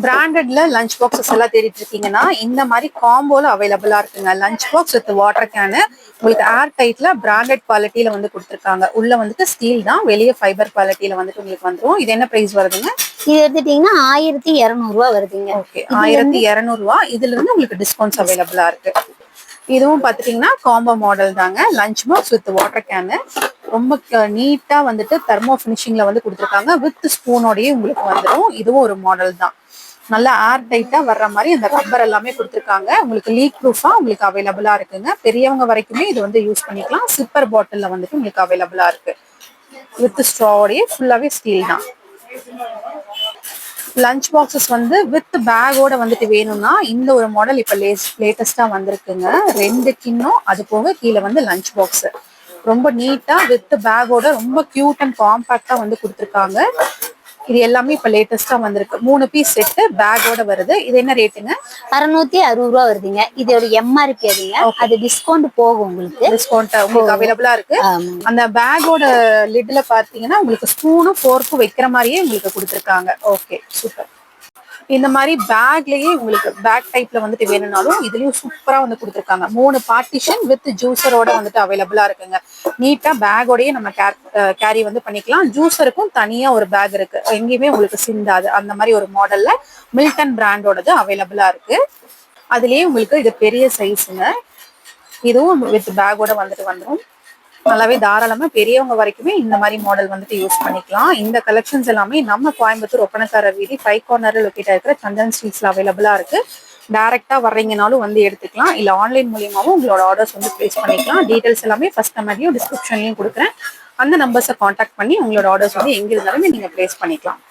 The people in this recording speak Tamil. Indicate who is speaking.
Speaker 1: பிராண்டட்ல லஞ்ச் பாக்ஸஸ் எல்லாம் தேடிட்டு இருக்கீங்கன்னா இந்த மாதிரி காம்போல அவைலபிளா இருக்குங்க. Lunch box with water can உங்களுக்கு ஏர் டைட்ல பிராண்டட் குவாலிட்டியில வந்து கொடுத்துருக்காங்க. உள்ள வந்துட்டு ஸ்டீல் தான், வெளியே ஃபைபர் குவாலிட்டியில வந்துட்டு உங்களுக்கு வந்துடும். இது என்ன பிரைஸ் வருதுங்க?
Speaker 2: இது எடுத்துட்டீங்கன்னா 1200 வருதுங்க.
Speaker 1: ஓகே, 1200. இதுல இருந்து உங்களுக்கு டிஸ்கவுண்ட்ஸ் அவைலபிளா இருக்கு. இதுவும் பாத்துட்டீங்கன்னா காம்போ மாடல் தாங்க. Lunch box with water can ரொம்ப நீட்டா வந்துட்டு தெர்மோ பினிஷிங்ல வந்து கொடுத்துருக்காங்க. வித் ஸ்பூனோடயே உங்களுக்கு வந்துடும். இதுவும் ஒரு மாடல் தான். நல்லா ஏர் டைட்டா வர்ற மாதிரி அந்த ரப்பர் எல்லாமே கொடுத்துருக்காங்க. உங்களுக்கு லீக் ப்ரூஃபா உங்களுக்கு அவைலபிளா இருக்குங்க. பெரியவங்க வரைக்குமே இது வந்து யூஸ் பண்ணிக்கலாம். சிப்பர் பாட்டில்ல வந்துட்டு உங்களுக்கு அவைலபிளா இருக்கு. வித் ஸ்ட்ராவோடயே ஃபுல்லாவே ஸ்டீல் தான். லஞ்ச் பாக்ஸஸ் வந்து வித் பேக்கோட வந்துட்டு வேணும்னா இந்த ஒரு மாடல் இப்ப லேட்டஸ்டா வந்திருக்குங்க. 2 கிண்ணம், அது போக கீழே வந்து லஞ்ச் பாக்ஸ் ரொம்ப நீட்டா வித் பேக்கோட ரொம்ப கியூட் அண்ட் காம்பாக்டா வந்து கொடுத்துருக்காங்க. இது எல்லாமே இப்ப லேட்டஸ்டா வந்திருக்கு. 3 பீஸ் செட்டு பேக்கோட வருது. இது என்ன ரேட்டுங்க?
Speaker 2: 660 வருதுங்க. இதோட எம்ஆர்பி அதுங்க. அது டிஸ்கவுண்ட் போகும். உங்களுக்கு
Speaker 1: டிஸ்கவுண்ட் உங்களுக்கு அவைலபிளா இருக்கு. அந்த பேக்கோட லிட்ல பாத்தீங்கன்னா உங்களுக்கு ஸ்பூனும் ஃபோர்க்கும் வைக்கிற மாதிரியே உங்களுக்கு கொடுத்துருக்காங்க. Okay, super. இந்த மாதிரி பேக்லயே உங்களுக்கு பேக் டைப்ல வந்துட்டு வேணும்னாலும் இதுலயும் சூப்பரா வந்து கொடுத்துருக்காங்க. 3 பார்ட்டிஷன் வித் ஜூசரோட வந்துட்டு அவைலபிளா இருக்குங்க. நீட்டா பேக்கோடயே நம்ம கேரி வந்து பண்ணிக்கலாம். ஜூசருக்கும் தனியா ஒரு பேக் இருக்கு, எங்கேயுமே உங்களுக்கு சிந்தாது. அந்த மாதிரி ஒரு மாடல்ல மில்டன் பிராண்டோடது அவைலபிளா இருக்கு. அதுலயே உங்களுக்கு இது பெரிய சைஸுங்க. இதுவும் வித் பேக்கோட வந்துட்டு வந்துடும். நல்லாவே தாராளமா பெரியவங்க வரைக்குமே இந்த மாதிரி மாடல் வந்துட்டு யூஸ் பண்ணிக்கலாம். இந்த கலெக்ஷன்ஸ் எல்லாமே நம்ம கோயம்புத்தூர் ஒப்பனக்காரர் வீதி 5 கார்னர் லொக்கேட் இருக்கிற சந்தன் ஸ்ட்ரீட்ஸ்ல அவைலபிளா இருக்கு. டைரக்டா வர்றீங்கனாலும் வந்து எடுத்துக்கலாம், இல்ல ஆன்லைன் மூலியமாவும் உங்களோட ஆர்டர்ஸ் வந்து பிளேஸ் பண்ணிக்கலாம். டீடைல்ஸ் எல்லாமே ஃபர்ஸ்ட் கமெண்ட்லயும் டிஸ்கிரிப்ஷன்லயும் கொடுக்குறேன். அந்த நம்பர்ஸை கான்டாக்ட் பண்ணி உங்களோட ஆர்டர்ஸ் வந்து எங்க இருந்தாலுமே நீங்க பிளேஸ் பண்ணிக்கலாம்.